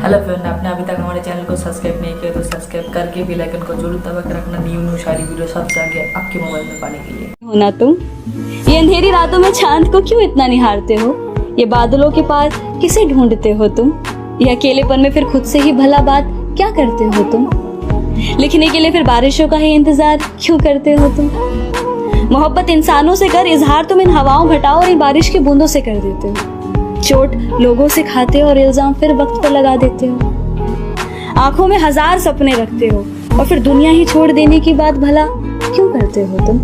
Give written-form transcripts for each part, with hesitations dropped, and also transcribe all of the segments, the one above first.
Hello friend, आपने अभी तक हमारे चैनल को सब्सक्राइब नहीं किया तो सब्सक्राइब करके बेल आइकन को जरूर दबा कर रखना न्यू सारी वीडियो सबसे आगे आपके मोबाइल में पाने के लिए। हो ना तुम, ये अंधेरी रातों में चांद को क्यों इतना निहारते हो? ये बादलों के पार किसे ढूंढते हो तुम? ये अकेलेपन में फिर खुद से ही भला बात क्या करते हो तुम? लिखने के लिए फिर बारिशों का ही इंतजार क्यों करते हो तुम? मोहब्बत इंसानों से कर इजहार तुम इन हवाओं घटाओ और इन बारिश की बूंदों से कर देते हो। चोट लोगों से खाते हो और इल्जाम फिर वक्त पर लगा देते हो। आंखों में हजार सपने रखते हो और फिर दुनिया ही छोड़ देने की बात भला क्यों करते हो तुम?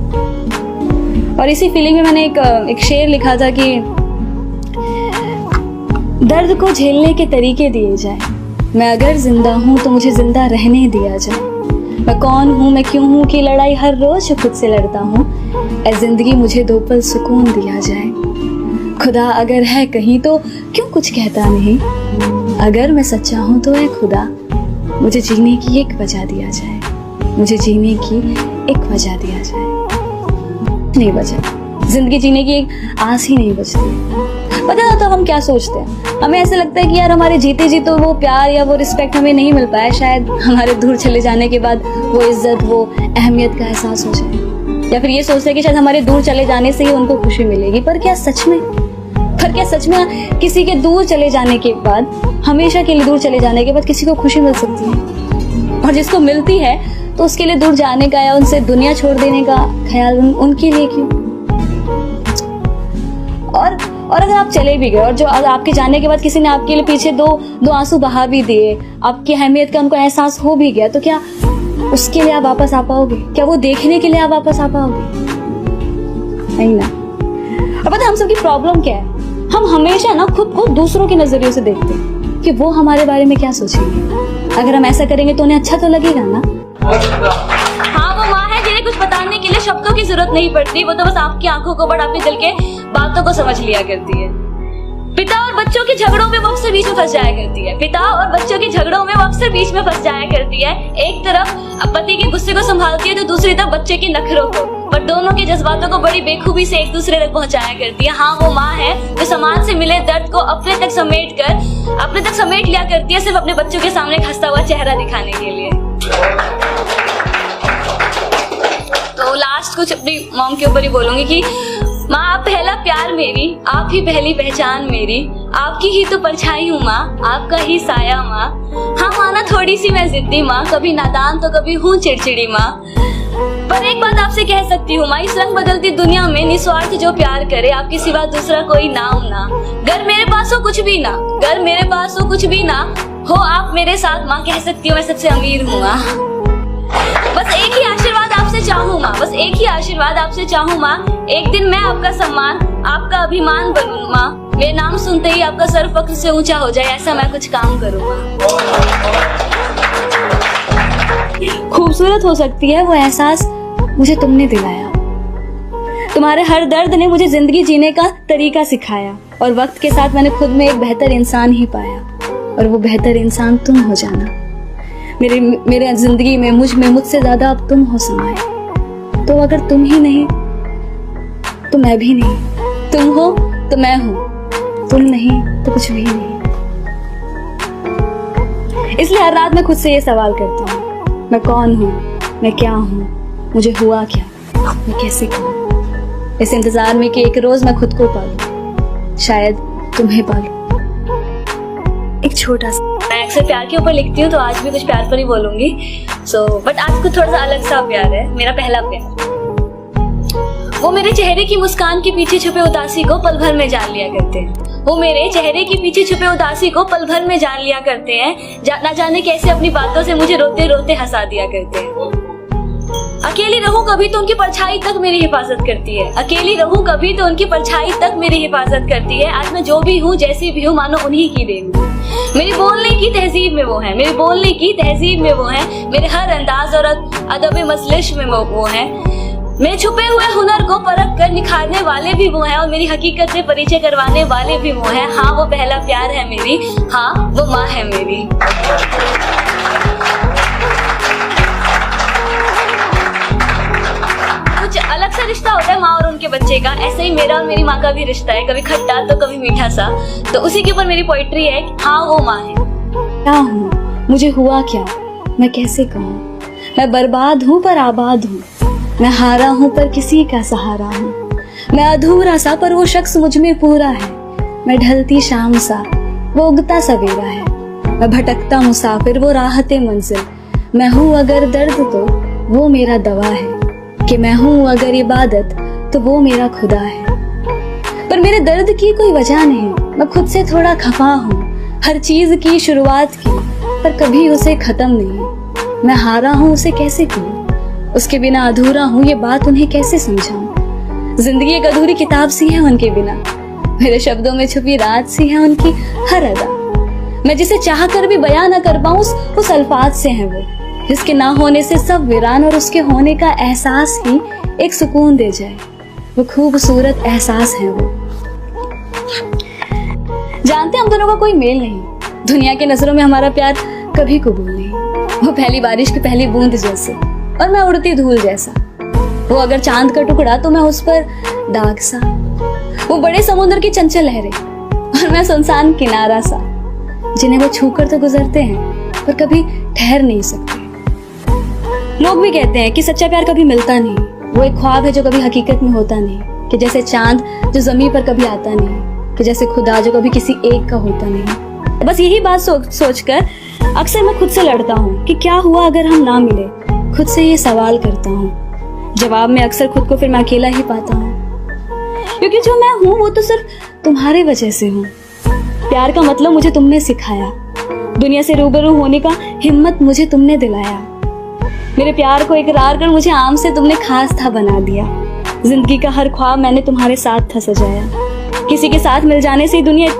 और इसी फीलिंग में मैंने एक शेर लिखा था कि दर्द को झेलने के तरीके दिए जाए, मैं अगर जिंदा हूं तो मुझे जिंदा रहने दिया जाए। मैं कौन हूं, मैं क्यों हूं कि लड़ाई हर रोज खुद से लड़ता हूं। ऐ जिंदगी मुझे दो पल सुकून दिया जाए। खुदा अगर है कहीं तो क्यों कुछ कहता नहीं। अगर मैं सच्चा हूं तो ऐ खुदा मुझे जीने की एक वजह दिया जाए। मुझे जीने की एक वजह दिया जाए। नहीं बचा, जिंदगी जीने की एक आस ही नहीं बचती। पता है तो हम क्या सोचते हैं, हमें ऐसा लगता है कि यार हमारे जीते जी तो वो प्यार या वो रिस्पेक्ट हमें नहीं मिल पाया, शायद हमारे दूर चले जाने के बाद वो इज्जत वो अहमियत का एहसास हो जाए। या फिर ये सोचते हैं कि शायद हमारे दूर चले जाने से ही उनको खुशी मिलेगी। पर क्या सच में किसी के दूर चले जाने के बाद, हमेशा के लिए दूर चले जाने के बाद किसी को खुशी मिल सकती है? और जिसको मिलती है तो उसके लिए दूर जाने का या उनसे दुनिया छोड़ देने का ख्याल उनके लिए क्यों? और अगर आप चले भी गए और जो आपके जाने के बाद किसी ने आपके लिए पीछे दो आंसू बहा भी दिए, आपकी अहमियत का उनको एहसास हो भी गया, तो क्या उसके लिए आप वापस आ पाओगे? क्या वो देखने के लिए आप वापस आ पाओगे? नहीं ना। अब पता हम सबकी प्रॉब्लम क्या है, हम हमेशा ना खुद को दूसरों के नजरियों से देखते हैं कि वो हमारे बारे में क्या सोचेंगे। अगर हम ऐसा करेंगे तो उन्हें अच्छा तो लगेगा ना। हाँ, वो माँ है जिन्हें कुछ बताने के लिए शब्दों की जरूरत नहीं पड़ती, वो तो बस आपकी आंखों को बड़ा आपके दिल के बातों को समझ लिया करती है। पिता और बच्चों के झगड़ों में वो अक्सर बीच में फंस जाया करती है। पिता और बच्चों के झगड़ों में वो अक्सर बीच में फंस जाया करती है। एक तरफ पति के गुस्से को संभालती है तो दूसरी तरफ बच्चे के नखरों को, पर दोनों के जज्बातों को बड़ी बेखूबी से एक दूसरे तक पहुंचाया करती है। हाँ, वो माँ है जो समाज से मिले दर्द को अपने तक समेट लिया करती है, सिर्फ अपने बच्चों के सामने हंसता हुआ चेहरा दिखाने के लिए। तो लास्ट कुछ अपनी मॉम के ऊपर ही बोलूंगी कि माँ, आप पहला प्यार मेरी, आप ही पहली पहचान मेरी, आपकी ही तो परछाई हूँ माँ, आपका ही साया माँ। हाँ माना थोड़ी सी मैं जिद्दी माँ, कभी नादान तो कभी हूँ चिड़चिड़ी माँ। पर एक बात आपसे कह सकती हूँ माँ, इस रंग बदलती दुनिया में निस्वार्थ जो प्यार करे, आपके सिवा दूसरा कोई नाम ना। घर मेरे पास हो कुछ भी ना, घर मेरे पास हो कुछ भी ना, हो आप मेरे साथ माँ, कह सकती हूँ मैं सबसे अमीर हूँ माँ। बस एक ही आशीर्वाद आपसे चाहूँ माँ, बस एक ही आशीर्वाद आपसे चाहूँ माँ, एक दिन मैं आपका सम्मान, आपका अभिमान बनूं माँ। मेरे नाम सुनते ही आपका सर फख्र से ऊंचा हो जाए, ऐसा मैं कुछ काम करूँ माँ। खूबसूरत हो सकती है वो एहसास मुझे तुमने दिलाया। तुम्हारे हर दर्द ने मुझे जिंदगी जीने का तरीका सिखाया और वक्त के साथ मैंने खुद में एक बेहतर इंसान ही पाया, और वो बेहतर इंसान तुम हो जाना। मेरे जिंदगी में मुझसे ज्यादा अब तुम हो समाये। तो अगर तुम ही नहीं तो मैं भी नहीं, तुम हो तो मैं हूं, तुम नहीं तो कुछ भी नहीं। इसलिए हर रात मैं खुद से ये सवाल करता हूँ, मैं कौन हूँ, मैं क्या हूँ, मुझे हुआ क्या, मैं कैसे कहूँ। इस इंतजार में कि एक रोज मैं खुद को पालूं, शायद तुम्हें पालूं। एक छोटा सा, मैं अक्सर प्यार के ऊपर लिखती हूँ तो आज भी कुछ प्यार पर ही बोलूंगी। बट आज कुछ थोड़ा सा अलग सा प्यार है, मेरा पहला प्यार। वो मेरे चेहरे की मुस्कान के पीछे छुपे उदासी को पल भर में जान लिया करते हैं। वो मेरे चेहरे के पीछे छुपे उदासी को पल भर में जान लिया करते हैं। ना जाने कैसे अपनी बातों से मुझे रोते रोते हंसा दिया करते हैं। अकेली रहूं कभी तो उनकी परछाई तक मेरी हिफाजत करती है। अकेली रहूं कभी तो उनकी परछाई तक मेरी हिफाजत करती है। आज मैं जो भी हूँ, जैसी भी हूँ, मानो उन्हीं की देन हूँ। मेरी बोलने की तहजीब में वो है, मेरी बोलने की तहजीब में वो है, मेरे हर अंदाज और अदब मजलिस में वो है। मेरे छुपे हुए हुनर को परख कर निखारने वाले भी वो हैं और मेरी हकीकत से परिचय करवाने वाले भी वो हैं। हाँ, वो पहला प्यार है मेरी, हाँ वो माँ है मेरी। कुछ अलग सा रिश्ता होता है माँ और उनके बच्चे का, ऐसे ही मेरा और मेरी माँ का भी रिश्ता है, कभी खट्टा तो कभी मीठा सा। तो उसी के ऊपर मेरी पोइट्री है, हाँ वो माँ है। क्या हूँ, मुझे हुआ क्या, मैं कैसे कहूँ। मैं बर्बाद हूँ पर आबाद हूँ, मैं हारा हूँ पर किसी का सहारा हूँ। मैं अधूरा सा पर वो शख्स मुझ में पूरा है। मैं ढलती शाम सा, वो उगता सवेरा है। मैं भटकता मुसाफिर, वो राहते मंजिल। मैं हूँ अगर दर्द तो वो मेरा दवा है, कि मैं हूँ अगर इबादत तो वो मेरा खुदा है। पर मेरे दर्द की कोई वजह नहीं, मैं खुद से थोड़ा खफा हूँ। हर चीज की शुरुआत की पर कभी उसे खत्म नहीं। मैं हारा हूँ उसे कैसे कहूँ, उसके बिना अधूरा हूँ ये बात उन्हें कैसे समझाऊं। जिंदगी एक अधूरी किताब सी है उनके बिना, मेरे शब्दों में छुपी रात सी है उनकी हर अदा। मैं जिसे चाह कर भी बयां न कर पाऊं उस अल्फाज से है वो, जिसके ना होने से सब वीरान और उसके होने का एहसास ही एक सुकून दे जाए। वो खूबसूरत एहसास है वो। जानते हम दोनों का कोई मेल नहीं, दुनिया की नजरों में हमारा प्यार कभी कबूल नहीं। वो पहली बारिश की पहली बूंद जैसे और मैं उड़ती धूल जैसा। वो अगर चांद का टुकड़ा तो मैं उस पर दाग सा। वो बड़े समुद्र की चंचल लहरें और मैं सुनसान किनारा सा, जिन्हें वो छूकर तो गुजरते हैं पर कभी ठहर नहीं सकते। लोग भी कहते हैं कि सच्चा प्यार कभी मिलता नहीं, वो एक ख्वाब है जो कभी हकीकत में होता नहीं, कि जैसे चांद जो जमीन पर कभी आता नहीं, कि जैसे खुदा जो कभी किसी एक का होता नहीं। बस यही बात सोचकर अक्सर मैं खुद से लड़ता हूँ कि क्या हुआ अगर हम ना मिले। खुद से ये सवाल करता हूँ, जवाब में अक्सर खुद को फिर मैं अकेला ही पाता हूँ, क्योंकि जो मैं हूँ वो तो सिर्फ तुम्हारे वजह से हूँ। प्यार का मतलब मुझे तुमने सिखाया, दुनिया से रूबरू होने का हिम्मत मुझे तुमने दिलाया। मेरे प्यार को इकरार कर मुझे आम से तुमने खास था बना दिया। जिंदगी का हर ख्वाब मैंने तुम्हारे साथ था सजाया। किसी के साथ मिल जाने से दुनिया।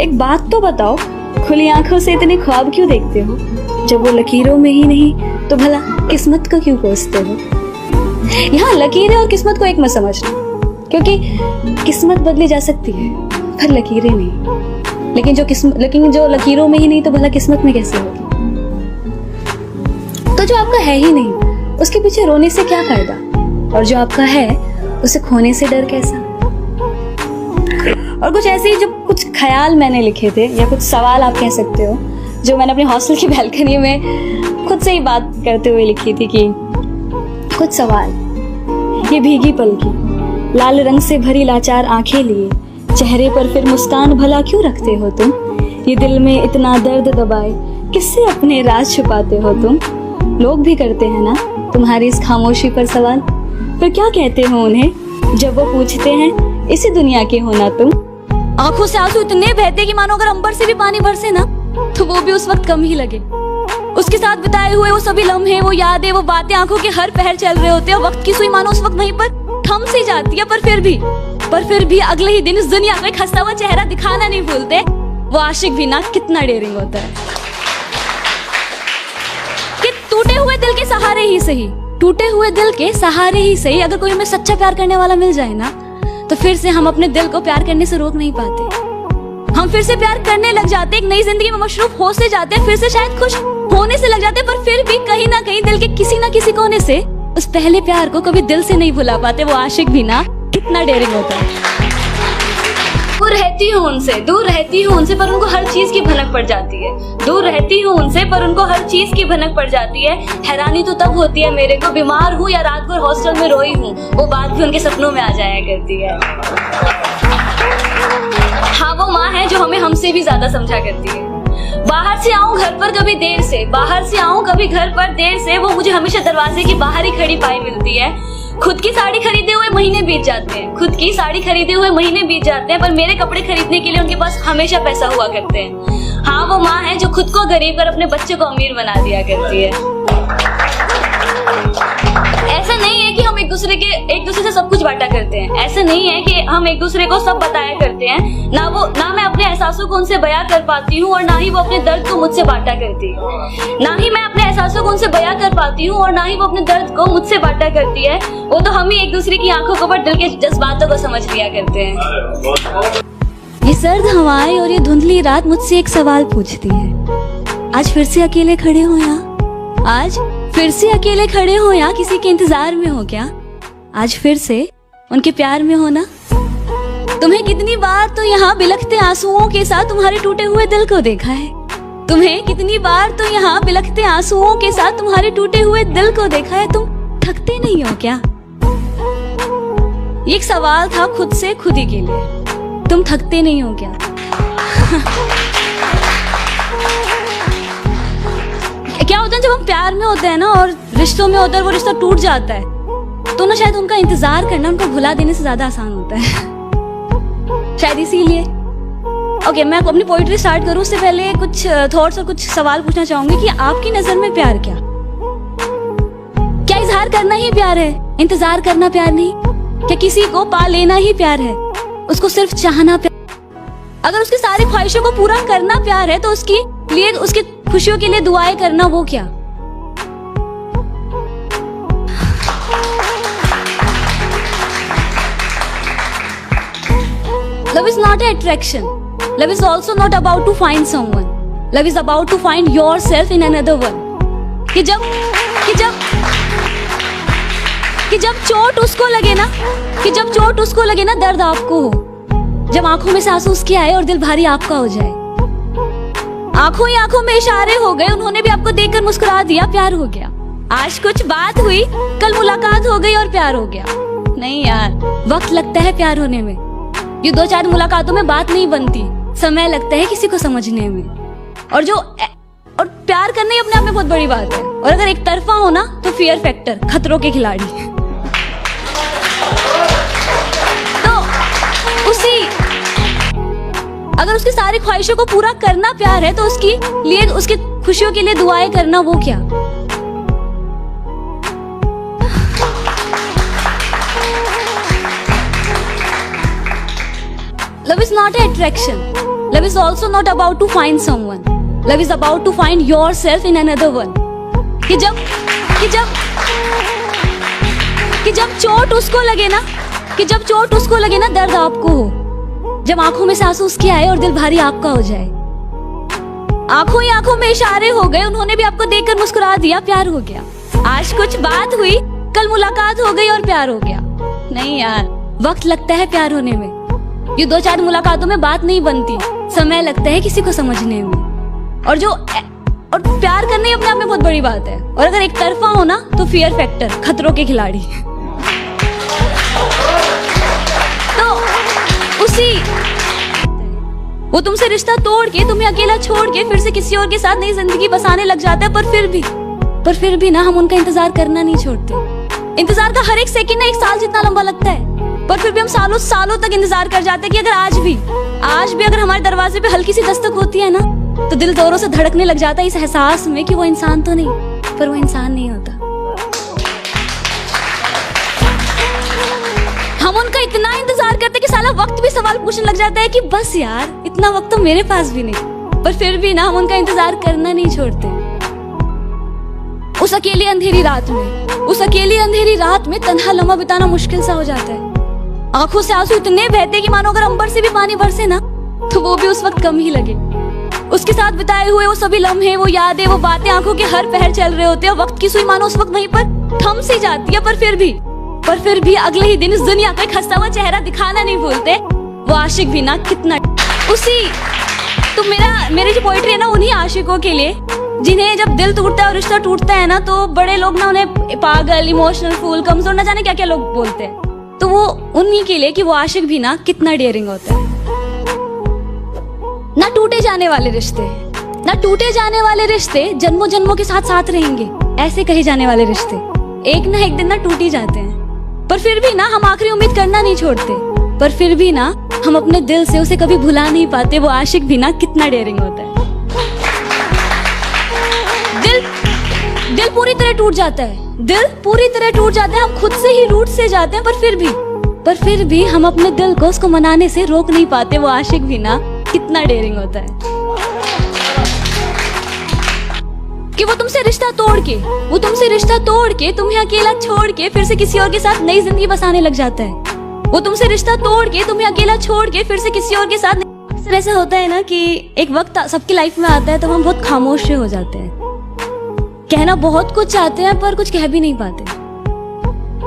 एक बात तो बताओ, खुली आंखों से इतने ख्वाब क्यों देखते हो? जब वो लकीरों में ही नहीं तो भला किस्मत को क्यों कोसते हो? यहाँ लकीरें और किस्मत को एक मत समझना, क्योंकि किस्मत बदली जा सकती है पर लकीरें नहीं। लेकिन जो लकीरों में ही नहीं तो भला किस्मत में कैसे होगी? तो जो आपका है ही नहीं उसके पीछे रोने से क्या फायदा, और जो आपका है उसे खोने से डर कैसा? और कुछ ऐसे ही जो कुछ ख्याल मैंने लिखे थे, या कुछ सवाल आप कह सकते हो, जो मैंने अपने हॉस्टल की बैल्कनी में खुद से ही बात करते हुए लिखी थी। कि कुछ सवाल। ये भीगी पलकी, लाल रंग से भरी लाचार आंखें लिए, चेहरे पर फिर मुस्कान भला क्यों रखते हो तुम? ये दिल में इतना दर्द दबाए किससे अपने राज छुपाते हो तुम? लोग भी करते हैं ना तुम्हारी इस खामोशी पर सवाल, फिर क्या कहते हो उन्हें जब वो पूछते हैं इसी दुनिया के हो ना तुम? आंखों से आंसू इतने बहते कि मानो अगर अंबर से भी पानी बरसे ना तो वो भी उस वक्त कम ही लगे। उसके साथ बिताए हुए वो सभी लम्हे, वो यादें, वो बातें आंखों के हर पहर चल रहे होते हैं। वक्त की सुई मानो उस वक्त वहीं पर थम सी जाती है, पर फिर भी अगले ही दिन इस दुनिया को एक हंसता हुआ चेहरा दिखाना नहीं भूलते। वो आशिक भी ना कितना डेयरिंग होता है कि टूटे हुए दिल के सहारे ही सही, टूटे हुए दिल के सहारे ही सही, अगर कोई हमें सच्चा प्यार करने वाला मिल जाए ना तो फिर से हम अपने दिल को प्यार करने से रोक नहीं पाते। हम फिर से प्यार करने लग जाते, एक नई जिंदगी में मशरूफ हो से जाते हैं, फिर से शायद खुश होने से लग जाते, पर फिर भी कहीं ना कहीं दिल के किसी ना किसी कोने से उस पहले प्यार को कभी दिल से नहीं भुला पाते। वो आशिक भी ना कितना डेयरिंग होता है। दूर रहती हूँ उनसे पर उनको हर चीज की भनक पड़ जाती है। दूर रहती हूँ उनसे पर उनको हर चीज की भनक पड़ जाती है। हैरानी तो तब होती है मेरे को, बीमार हूँ या रात भर हॉस्टल में रोई हूँ, वो बात भी उनके सपनों में आ जाया करती है। हाँ, वो माँ है जो हमें हमसे भी ज्यादा समझा करती है। बाहर से आऊं घर पर कभी देर से, बाहर से आऊं कभी घर पर देर से, वो मुझे हमेशा दरवाजे की बाहर ही खड़ी पाई मिलती है। खुद की साड़ी खरीदे हुए महीने बीत जाते हैं, खुद की साड़ी खरीदे हुए महीने बीत जाते हैं, पर मेरे कपड़े खरीदने के लिए उनके पास हमेशा पैसा हुआ करते हैं। हाँ, वो माँ है जो खुद को गरीब कर अपने बच्चे को अमीर बना दिया करती है। ऐसा नहीं है कि हम एक दूसरे से सब कुछ बांटा करते हैं, ऐसा नहीं है कि हम एक दूसरे को सब बताया करते हैं। ना मैं अपने एहसासों को उनसे बयां कर पाती हूँ और ना ही वो अपने दर्द को मुझसे बांटा करती है। ना ही मैं अपने एहसासों को उनसे बयां कर पाती हूँ और ना ही वो अपने दर्द को मुझसे बांटा करती है। वो तो हम ही एक दूसरे की आंखों को पर दिल के जज्बातों को समझ लिया करते हैं। ये सर्द हवाएं और ये धुंधली रात मुझसे एक सवाल पूछती है, आज फिर से अकेले खड़े हो यहाँ? आज फिर से अकेले खड़े हो या किसी के इंतजार में हो क्या? आज फिर से उनके प्यार में हो ना? तुम्हें कितनी बार तो यहाँ बिलखते आंसुओं के साथ तुम्हारे टूटे हुए दिल को देखा है। तुम्हें कितनी बार तो यहाँ बिलखते आंसुओं के साथ तुम्हारे टूटे हुए दिल को देखा है। तुम थकते नहीं हो क्या? ये एक सवाल था खुद से खुद ही के लिए। तुम थकते नहीं हो क्या? क्या होता है जब हम प्यार में होते हैं ना और रिश्तों में होते हैं, वो रिश्ता टूट जाता है तो ना शायद उनका इंतजार करना उनको भुला देने से ज्यादा आसान होता है। शायद इसीलिए ओके, मैं अपनी पोइट्री स्टार्ट करूं उससे पहले कुछ थॉट्स और कुछ सवाल पूछना चाहूंगी कि आपकी नजर में प्यार क्या इजहार करना ही प्यार है? इंतजार करना प्यार नहीं? क्या किसी को पा लेना ही प्यार है? उसको सिर्फ चाहना प्यार? अगर उसकी सारी ख्वाहिशों को पूरा करना प्यार है तो उसकी लिए उसकी खुशियों के लिए दुआएं करना वो क्या? Love is not an attraction. Love is also not about to find someone. Love is about to find yourself in another one. कि जब चोट उसको लगे ना दर्द आपको हो। जब आंखों में से आंसू उसके आए और दिल भारी आपका हो जाए। आंखों ही आंखों में इशारे हो गए, उन्होंने भी आपको देखकर मुस्कुरा दिया, प्यार हो गया। आज कुछ बात हुई, कल मुलाकात हो गई और प्यार हो गया। नहीं यार, वक्त लगता है प्यार होने में। ये 2-4 मुलाकातों में बात नहीं बनती, समय लगता है किसी को समझने में। और प्यार करना ही अपने आप में बहुत बड़ी बात है। और अगर एक तरफा हो ना तो फियर फैक्टर, खतरों के खिलाड़ी। तो अगर उसकी सारी ख्वाहिशों को पूरा करना प्यार है तो उसकी खुशियों के लिए दुआएं करना वो क्या? Love is not an attraction. Love is also not about to find someone. Love is about to find yourself in another one. कि जब चोट उसको लगे ना दर्द आपको हो। जब आंखों में से आंसू उसके आए और दिल भारी आपका हो जाए। आंखों ही आंखों में इशारे हो गए, उन्होंने भी आपको देखकर मुस्कुरा दिया, प्यार हो गया। आज कुछ बात हुई, कल मुलाकात हो गई और प्यार हो गया। नहीं यार, वक्त लगता है प्यार होने में। ये 2-4 मुलाकातों में बात नहीं बनती, समय लगता है किसी को समझने में। और प्यार करना ही अपने आप में बहुत बड़ी बात है। और अगर एक तरफा हो ना तो फियर फैक्टर, खतरों के खिलाड़ी। तो वो तुमसे रिश्ता तोड़ के, तुम्हें अकेला छोड़ के फिर से किसी और के साथ नई जिंदगी बसाने लग जाता है। पर फिर भी ना हम उनका इंतजार करना नहीं छोड़ते। इंतजार का हर एक सेकंड ना 1 साल जितना लंबा लगता है। पर फिर भी हम सालों तक इंतजार कर जाते हैं कि अगर आज भी अगर हमारे दरवाजे पे हल्की सी दस्तक होती है ना तो दिल जोरों से धड़कने लग जाता है, इस एहसास में कि वो इंसान तो नहीं, पर वो इंसान नहीं होता। हम उनका इतना इंतजार करते कि साला वक्त भी सवाल पूछने लग जाता है कि बस यार, इतना वक्त तो मेरे पास भी नहीं। पर फिर भी ना हम उनका इंतजार करना नहीं छोड़ते। उस अकेली अंधेरी रात में तन्हा लम्हा बिताना मुश्किल सा हो जाता है। आंखों से आंसू इतने बहते कि मानो अगर अंबर से भी पानी बरसे ना तो वो भी उस वक्त कम ही लगे। उसके साथ बिताए हुए वो सभी लम्हे, वो यादें, वो बातें आंखों के हर पहर चल रहे होते हैं। वक्त की सुई मानो उस वक्त वहीं पर थम सी जाती है। पर फिर भी अगले ही दिन इस दुनिया का एक हंसा हुआ चेहरा दिखाना नहीं भूलते वो आशिक भी ना कितना। तो मेरी जो पोइट्री है ना उन्हीं आशिकों के लिए जिन्हें जब दिल टूटता है और रिश्ता टूटता है ना तो बड़े लोग ना उन्हें पागल, इमोशनल, फूल, कमजोर, न जाने क्या क्या लोग बोलते हैं। तो वो उन्हीं के लिए कि वो आशिक भी ना कितना डेयरिंग होता है। ना टूटे जाने वाले रिश्ते जन्मों जन्मों के साथ रहेंगे, ऐसे कहे जाने वाले रिश्ते एक ना एक दिन ना टूट ही जाते हैं। पर फिर भी ना हम आखिरी उम्मीद करना नहीं छोड़ते। पर फिर भी ना हम अपने दिल से उसे कभी भुला नहीं पाते। वो आशिक भी ना कितना डेयरिंग होता है। दिल पूरी तरह टूट जाता है, हम खुद से ही रूठ से जाते हैं। पर फिर भी हम अपने दिल को उसको मनाने से रोक नहीं पाते। वो आशिक भी ना कितना डेयरिंग होता है कि वो तुमसे रिश्ता तोड़ के तुम्हें अकेला छोड़ के फिर से किसी और के साथ नई जिंदगी बसाने लग जाता है। वो तुमसे रिश्ता तोड़ के तुम्हें अकेला छोड़ के फिर से किसी और के साथ। अक्सर ऐसा होता है ना कि एक वक्त सबकी लाइफ में आता है तो हम बहुत खामोश हो जाते हैं, कहना बहुत कुछ चाहते हैं पर कुछ कह भी नहीं पाते।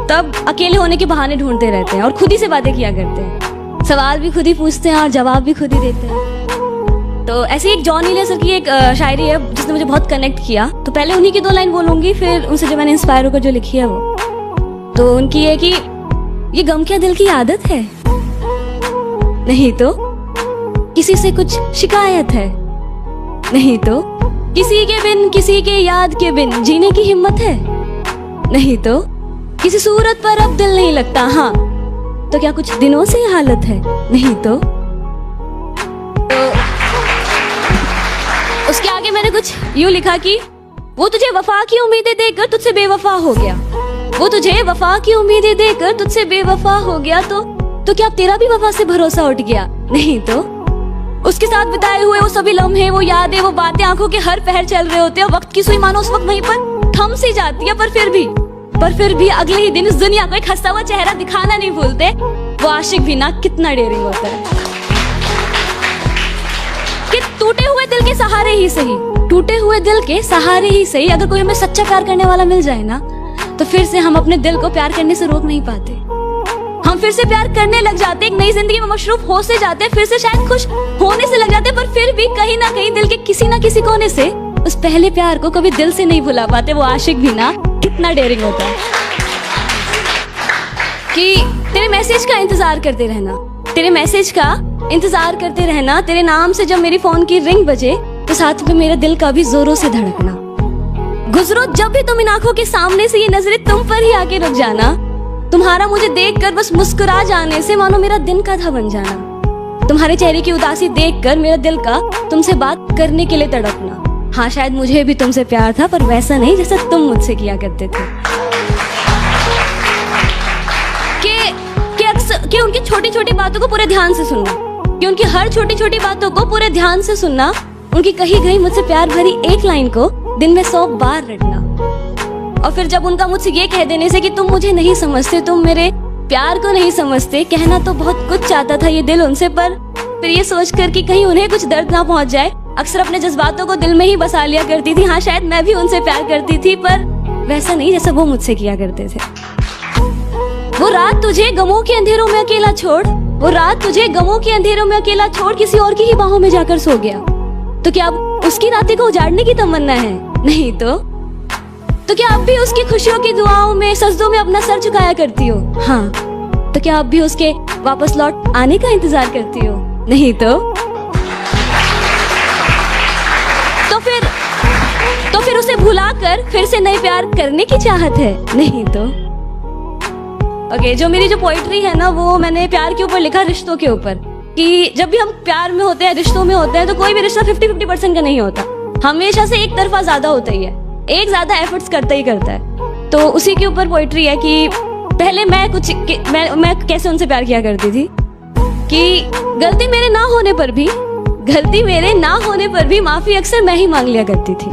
तब अकेले होने के बहाने ढूंढते रहते हैं और खुद ही से बातें किया करते हैं। सवाल भी खुद ही पूछते हैं और जवाब भी खुद ही देते हैं। तो ऐसे एक जॉन इलियर की एक शायरी है जिसने मुझे बहुत कनेक्ट किया। तो पहले उन्हीं की 2 लाइन बोलूंगी, फिर उनसे जो मैंने इंस्पायर होकर जो लिखी है वो। तो उनकी है कि ये गम क्या दिल की आदत है, नहीं तो किसी से कुछ शिकायत है, नहीं तो किसी के बिन, किसी के याद के बिन जीने की हिम्मत है, नहीं तो किसी सूरत पर अब दिल नहीं लगता, हाँ तो क्या कुछ दिनों से ये हालत है, नहीं तो उसके आगे मैंने कुछ यूं लिखा कि वो तुझे वफा की उम्मीदें देकर तुझसे बेवफा हो गया, वो तुझे वफा की उम्मीदें देकर तुझसे बेवफा हो गया, तो क्या तेरा भी वफा से भरोसा उठ गया, नहीं तो उसके साथ बिताए हुए वो सभी लम्हे, वो यादें, वो बातें आंखों के हर पहर चल रहे होते हैं। वक्त की सुई मानो उस वक्त वहीं पर थम सी जाती है, पर फिर भी अगले ही दिन इस दुनिया को एक हंसा हुआ चेहरा दिखाना नहीं भूलते। वो आशिक भी ना कितना डेयरिंग होता है कि टूटे हुए दिल के सहारे ही सही, टूटे हुए दिल के सहारे ही सही, अगर कोई हमें सच्चा प्यार करने वाला मिल जाए ना, तो फिर से हम अपने दिल को प्यार करने से रोक नहीं पाते। हम फिर से प्यार करने लग जाते, एक नई जिंदगी में मशरूफ हो से जाते, फिर से शायद खुश होने से लग जाते, पर फिर भी कहीं ना कहीं दिल के किसी ना किसी कोने से उस पहले प्यार को कभी दिल से नहीं भुला पाते। वो आशिक भी ना कितना डेयरिंग होता है कि तेरे मैसेज का इंतजार करते रहना, तेरे मैसेज का इंतजार करते रहना, तेरे नाम से जब मेरी फोन की रिंग बजे तो साथ में मेरे दिल का भी जोरों से धड़कना, गुजरो जब भी तुम इन आंखों के सामने से ये नजरें तुम पर ही आके रुक जाना, तुम्हारा मुझे देखकर बस मुस्कुरा जाने से मानो मेरा दिन का था बन जाना, तुम्हारे चेहरे की उदासी देखकर मेरा दिल का तुमसे बात करने के लिए तड़पना। हाँ शायद मुझे भी तुमसे प्यार था, पर वैसा नहीं जैसा तुम मुझसे किया करते थे। कि उनकी छोटी छोटी बातों को पूरे ध्यान से सुनना, कि उनकी हर छोटी छोटी बातों को पूरे ध्यान से सुनना, उनकी कही गई मुझसे प्यार भरी एक लाइन को दिन में 100 बार रटना, और फिर जब उनका मुझसे ये कह देने से कि तुम मुझे नहीं समझते, तुम मेरे प्यार को नहीं समझते, कहना तो बहुत कुछ चाहता था ये दिल उनसे, पर फिर ये सोचकर कि कहीं उन्हें कुछ दर्द ना पहुंच जाए, अक्सर अपने जज्बातों को दिल में ही बसा लिया करती थी। हाँ शायद मैं भी उनसे प्यार करती थी, पर वैसा नहीं जैसा वो मुझसे किया करते थे। वो रात तुझे गमों के अंधेरों में अकेला छोड़, वो रात तुझे गमों के अंधेरों में अकेला छोड़ किसी और की ही बाहों में जाकर सो गया, तो क्या अब उसकी रातें को उजाड़ने की तमन्ना है, नहीं तो क्या अब भी उसकी खुशियों की दुआओं में सजदों में अपना सर झुकाया करती हो, हाँ तो क्या अब भी उसके वापस लौट आने का इंतजार करती हो, नहीं तो फिर उसे भुलाकर फिर से नए प्यार करने की चाहत है, नहीं तो ओके। जो मेरी जो पोइट्री है ना, वो मैंने प्यार के ऊपर लिखा, रिश्तों के ऊपर, कि जब भी हम प्यार में होते हैं, रिश्तों में होते हैं, तो कोई भी रिश्ता 50-50% का नहीं होता, हमेशा से एक तरफा ज्यादा होता ही है, एक ज्यादा एफर्ट्स करता ही करता है। तो उसी के ऊपर पोइट्री है कि पहले मैं कैसे उनसे प्यार किया करती थी, कि गलती मेरे ना होने पर भी माफी अक्सर मैं ही मांग लिया करती थी,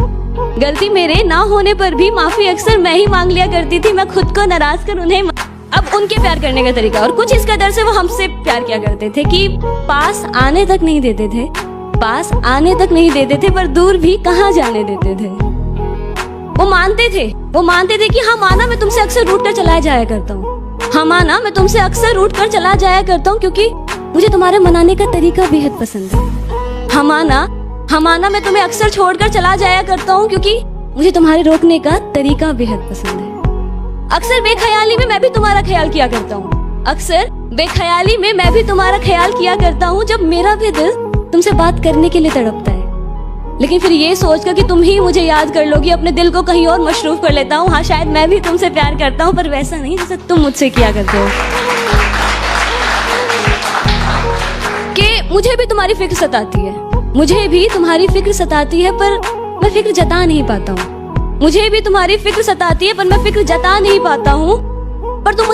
गलती मेरे ना होने पर भी माफी अक्सर मैं ही मांग लिया करती थी, मैं खुद को नाराज कर उन्हें अब उनके प्यार करने का तरीका, और कुछ इस कदर से वो हमसे प्यार किया करते थे कि पास आने तक नहीं देते थे, पर दूर भी कहाँ जाने देते थे। वो मानते थे कि हाँ माना मैं तुमसे अक्सर रूठ कर चला जाया करता हूँ, हाँ माना मैं तुमसे अक्सर रूठ कर चला जाया करता हूँ, क्योंकि मुझे तुम्हारे मनाने का तरीका बेहद पसंद है। हाँ माना मैं तुम्हें अक्सर छोड़कर चला जाया करता हूँ, क्योंकि मुझे तुम्हारे रोकने का तरीका बेहद पसंद है। अक्सर बेख्याली में मैं भी तुम्हारा ख्याल किया करता हूँ, जब मेरा भी दिल तुमसे बात करने के लिए तड़पता है, लेकिन फिर ये सोचकर कि तुम ही मुझे याद कर लोगी, अपने दिल को कहीं और मशरूफ कर लेता हूँ। हाँ शायद मैं भी तुमसे प्यार करता हूँ, पर वैसा नहीं जैसा तुम मुझसे किया करते हो, कि मुझे भी तुम्हारी फिक्र सताती है, पर मैं फिक्र जता नहीं पाता हूँ, मुझे भी तुम्हारी फिक्र सताती है, पर मैं फिक्र जता नहीं पाता हूँ, पर तुम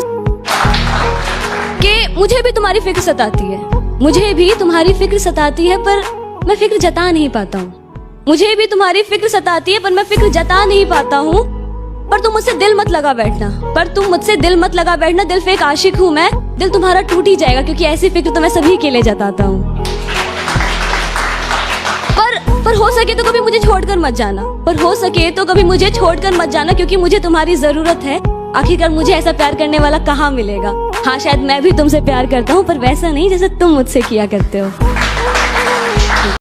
कि मुझे भी तुम्हारी फिक्र सताती है, पर मैं फिक्र जता नहीं पाता हूँ, मुझे भी तुम्हारी फिक्र सताती है, पर मैं फिक्र जता नहीं पाता हूँ, पर तुम मुझसे दिल मत लगा बैठना, दिल फेक आशिक हूँ मैं, दिल तुम्हारा टूट ही जाएगा, क्योंकि ऐसी फिक्र तो मैं सभी के लिए जताता हूँ। पर हो सके तो कभी मुझे छोड़कर मत जाना, क्योंकि मुझे तुम्हारी जरूरत है, आखिरकार मुझे ऐसा प्यार करने वाला कहाँ मिलेगा। हाँ शायद मैं भी तुमसे प्यार करता हूँ, पर वैसा नहीं जैसे तुम मुझसे किया करते हो।